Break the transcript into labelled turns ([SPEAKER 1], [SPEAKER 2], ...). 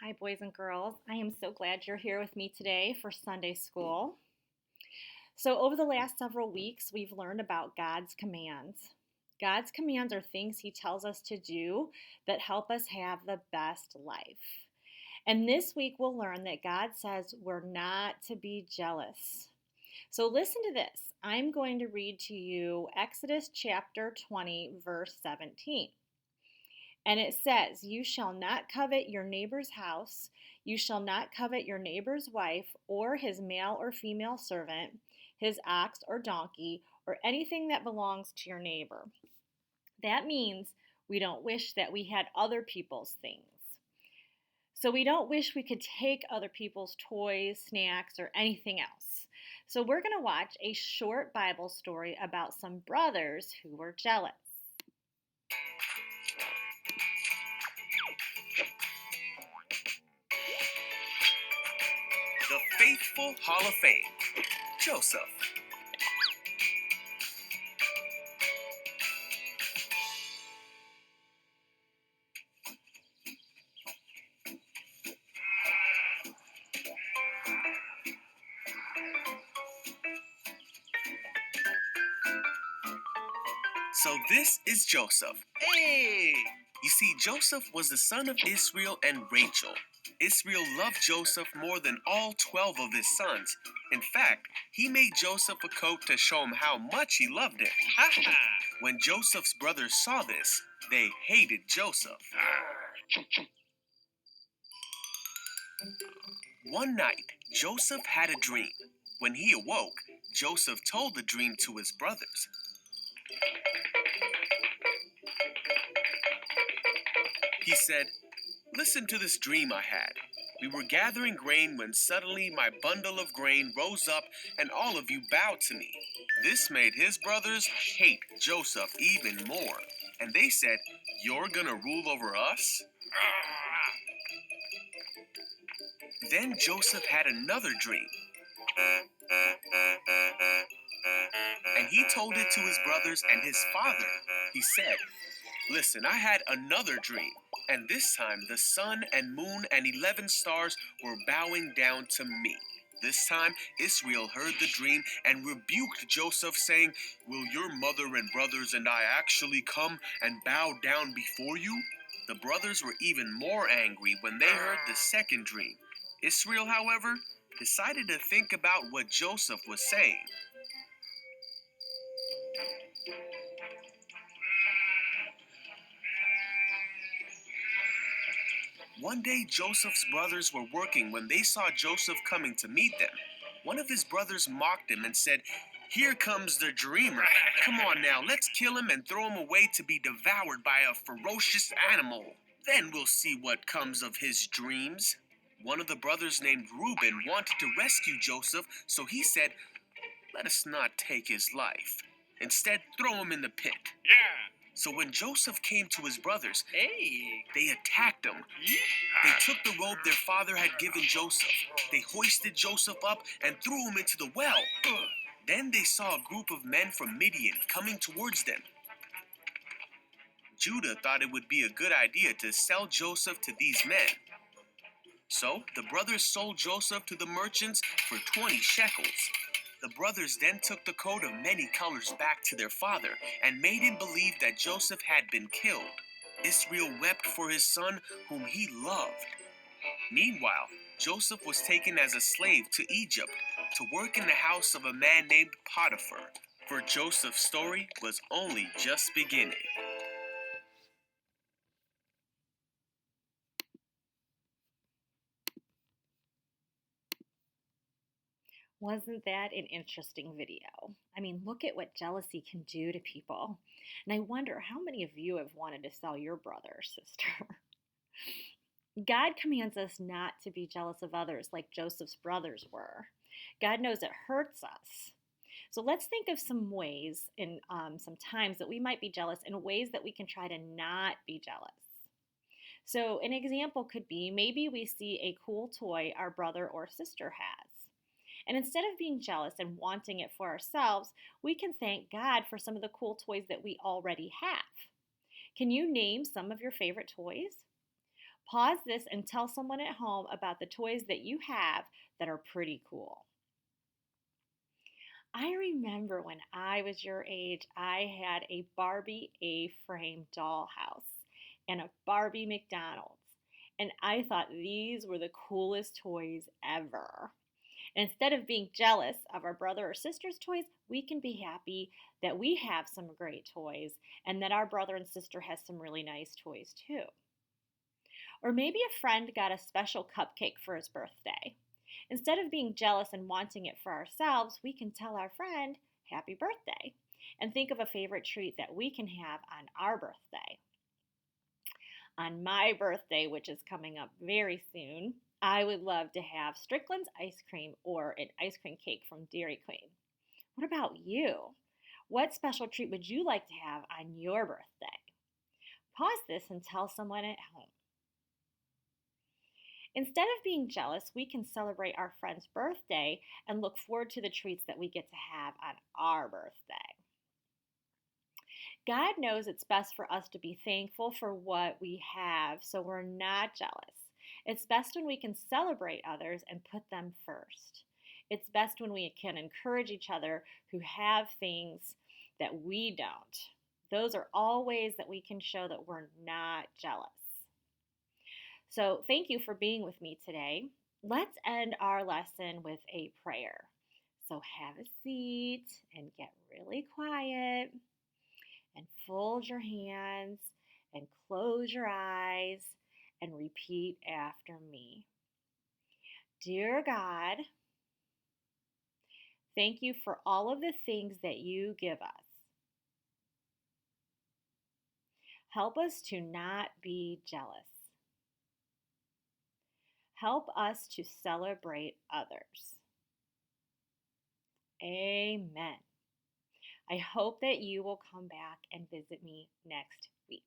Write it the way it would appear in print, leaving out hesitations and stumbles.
[SPEAKER 1] Hi, boys and girls. I am so glad you're here with me today for Sunday school. So, over the last several weeks, we've learned about God's commands. God's commands are things He tells us to do that help us have the best life. And this week, we'll learn that God says we're not to be jealous. So, listen to this. I'm going to read to you Exodus chapter 20, verse 17. And it says, "You shall not covet your neighbor's house. You shall not covet your neighbor's wife, or his male or female servant, his ox or donkey, or anything that belongs to your neighbor." That means we don't wish that we had other people's things. So we don't wish we could take other people's toys, snacks, or anything else. So we're going to watch a short Bible story about some brothers who were jealous.
[SPEAKER 2] The Faithful Hall of Fame. Joseph. So this is Joseph. Hey! You see, Joseph was the son of Israel and Rachel. Israel loved Joseph more than all 12 of his sons. In fact, he made Joseph a coat to show him how much he loved it. Ha ha! When Joseph's brothers saw this, they hated Joseph. One night, Joseph had a dream. When he awoke, Joseph told the dream to his brothers. He said, "Listen to this dream I had. We were gathering grain when suddenly my bundle of grain rose up and all of you bowed to me." This made his brothers hate Joseph even more. And they said, "You're gonna rule over us?" Then Joseph had another dream. And he told it to his brothers and his father. He said, "Listen, I had another dream. And this time the sun and moon and 11 stars were bowing down to me." This time Israel heard the dream and rebuked Joseph, saying, "Will your mother and brothers and I actually come and bow down before you?" The brothers were even more angry when they heard the second dream. Israel, however, decided to think about what Joseph was saying. One day, Joseph's brothers were working when they saw Joseph coming to meet them. One of his brothers mocked him and said, "Here comes the dreamer. Come on now, let's kill him and throw him away to be devoured by a ferocious animal. Then we'll see what comes of his dreams." One of the brothers, named Reuben, wanted to rescue Joseph, so he said, "Let us not take his life. Instead, throw him in the pit."
[SPEAKER 3] Yeah.
[SPEAKER 2] So when Joseph came to his brothers,
[SPEAKER 3] Hey.
[SPEAKER 2] they attacked him. They took the robe their father had given Joseph. They hoisted Joseph up and threw him into the well. Then they saw a group of men from Midian coming towards them. Judah thought it would be a good idea to sell Joseph to these men. So the brothers sold Joseph to the merchants for 20 shekels. The brothers then took the coat of many colors back to their father and made him believe that Joseph had been killed. Israel wept for his son whom he loved. Meanwhile, Joseph was taken as a slave to Egypt to work in the house of a man named Potiphar. For Joseph's story was only just beginning.
[SPEAKER 1] Wasn't that an interesting video? I mean, look at what jealousy can do to people. And I wonder how many of you have wanted to sell your brother or sister. God commands us not to be jealous of others like Joseph's brothers were. God knows it hurts us. So let's think of some ways in some times that we might be jealous and ways that we can try to not be jealous. So, an example could be maybe we see a cool toy our brother or sister has. And instead of being jealous and wanting it for ourselves, we can thank God for some of the cool toys that we already have. Can you name some of your favorite toys? Pause this and tell someone at home about the toys that you have that are pretty cool. I remember when I was your age, I had a Barbie A-frame dollhouse and a Barbie McDonald's. And I thought these were the coolest toys ever. And instead of being jealous of our brother or sister's toys, we can be happy that we have some great toys and that our brother and sister has some really nice toys too. Or maybe a friend got a special cupcake for his birthday. Instead of being jealous and wanting it for ourselves, we can tell our friend, Happy birthday, and think of a favorite treat that we can have on our birthday. On my birthday, which is coming up very soon, I would love to have Strickland's ice cream or an ice cream cake from Dairy Queen. What about you? What special treat would you like to have on your birthday? Pause this and tell someone at home. Instead of being jealous, we can celebrate our friend's birthday and look forward to the treats that we get to have on our birthday. God knows it's best for us to be thankful for what we have so we're not jealous. It's best when we can celebrate others and put them first. It's best when we can encourage each other who have things that we don't. Those are all ways that we can show that we're not jealous. So, thank you for being with me today. Let's end our lesson with a prayer. So, have a seat and get really quiet and fold your hands and close your eyes and repeat after me. Dear God, thank you for all of the things that you give us. Help us to not be jealous. Help us to celebrate others. Amen. I hope that you will come back and visit me next week.